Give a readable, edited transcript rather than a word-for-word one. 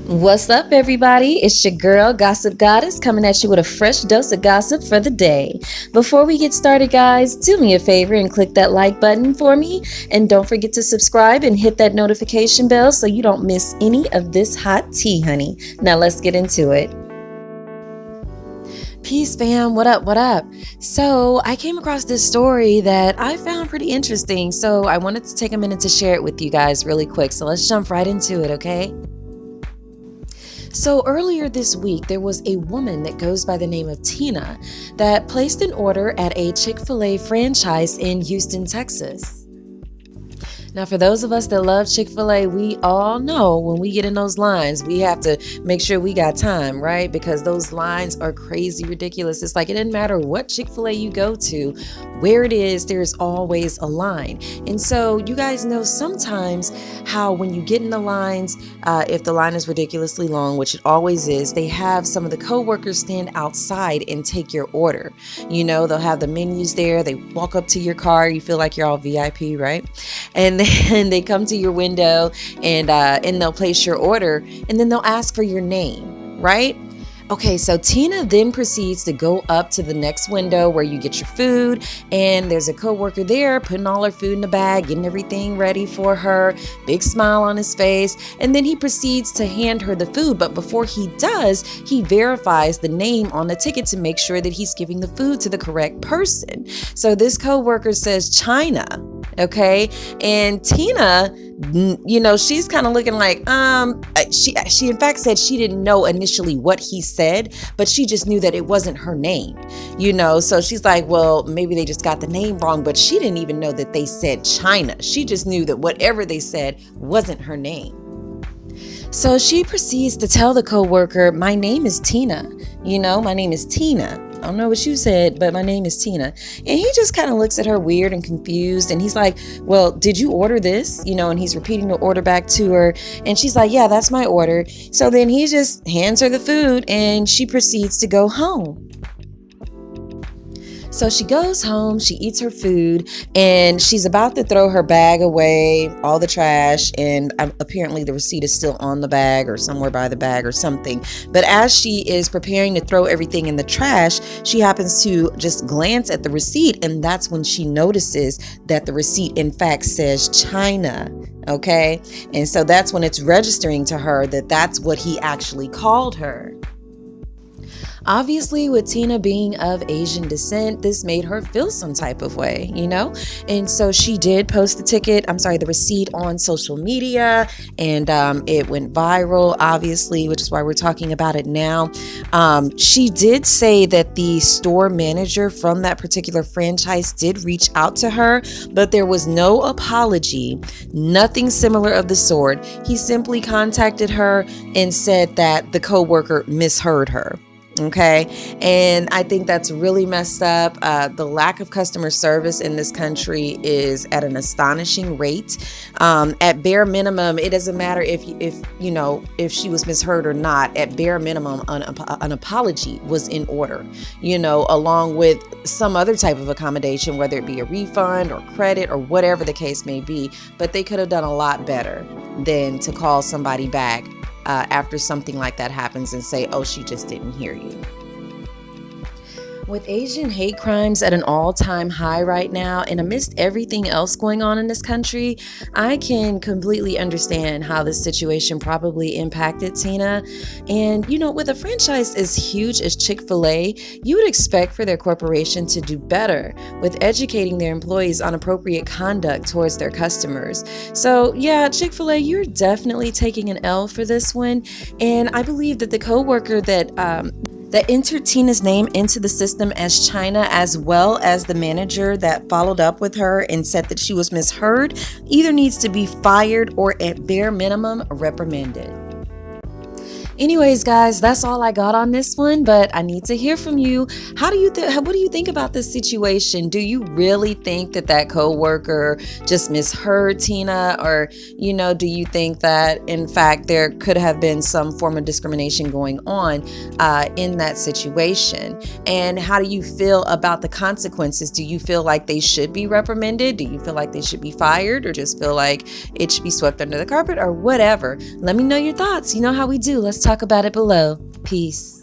What's up, everybody? It's your girl, Gossip Goddess, coming at you with a fresh dose of gossip for the day. Before we get started, guys, do me a favor and click that like button for me. And don't forget to subscribe and hit that notification bell so you don't miss any of this hot tea, honey. Now let's get into it. Peace, fam. What up? What up? So I came across this story that I found pretty interesting. So I wanted to take a minute to share it with you guys really quick. So let's jump right into it, okay? So earlier this week, there was a woman that goes by the name of Tina that placed an order at a Chick-Fil-A franchise in Houston, Texas. Now, for those of us that love Chick-fil-A, we all know when we get in those lines, we have to make sure we got time, right? Because those lines are crazy ridiculous. It's like it doesn't matter what Chick-fil-A you go to, where it is, there's always a line. And so you guys know sometimes how when you get in the lines, if the line is ridiculously long, which it always is, they have some of the co-workers stand outside and take your order. You know, they'll have the menus there. They walk up to your car. You feel like you're all VIP, right? And then they come to your window and they'll place your order, and then they'll ask for your name, right? Okay, so Tina then proceeds to go up to the next window where you get your food, and there's a coworker there putting all her food in the bag, getting everything ready for her, big smile on his face, and then he proceeds to hand her the food. But before he does, he verifies the name on the ticket to make sure that he's giving the food to the correct person. So this coworker says China, okay? And Tina, you know, she's kind of looking like, she in fact said she didn't know initially what he said, but she just knew that it wasn't her name, you know? So she's like, well, maybe they just got the name wrong, but she didn't even know that they said China. She just knew that whatever they said wasn't her name. So she proceeds to tell the coworker, my name is Tina, you know, my name is Tina. I don't know what you said, but my name is Tina. And he just kind of looks at her weird and confused. And he's like, well, did you order this? You know, and he's repeating the order back to her. And she's like, yeah, that's my order. So then he just hands her the food and she proceeds to go home. So she goes home, she eats her food, and she's about to throw her bag away, all the trash, and apparently the receipt is still on the bag or somewhere by the bag or something. But as she is preparing to throw everything in the trash, she happens to just glance at the receipt, and that's when she notices that the receipt in fact says China. Okay, and so that's when it's registering to her that that's what he actually called her. Obviously, with Tina being of Asian descent, this made her feel some type of way, you know? And so she did post the receipt on social media, and it went viral, obviously, which is why we're talking about it now. She did say that the store manager from that particular franchise did reach out to her, but there was no apology, nothing similar of the sort. He simply contacted her and said that the coworker misheard her. Okay. And I think that's really messed up. The lack of customer service in this country is at an astonishing rate. At bare minimum, it doesn't matter if she was misheard or not. At bare minimum, an apology was in order, you know, along with some other type of accommodation, whether it be a refund or credit or whatever the case may be. But they could have done a lot better than to call somebody back after something like that happens and say, oh, she just didn't hear you. With Asian hate crimes at an all-time high right now, and amidst everything else going on in this country, I can completely understand how this situation probably impacted Tina. And, you know, with a franchise as huge as Chick-fil-A, you would expect for their corporation to do better with educating their employees on appropriate conduct towards their customers. So, yeah, Chick-fil-A, you're definitely taking an L for this one. And I believe that the coworker that entered Tina's name into the system as China, as well as the manager that followed up with her and said that she was misheard, either needs to be fired or at bare minimum reprimanded. Anyways, guys, that's all I got on this one, but I need to hear from you. What do you think about this situation? Do you really think that that coworker just misheard Tina, or do you think that in fact there could have been some form of discrimination going on in that situation? And how do you feel about the consequences? Do you feel like they should be reprimanded? Do you feel like they should be fired, or just feel like it should be swept under the carpet, or whatever? Let me know your thoughts. You know how we do. Let's talk about it below. Peace.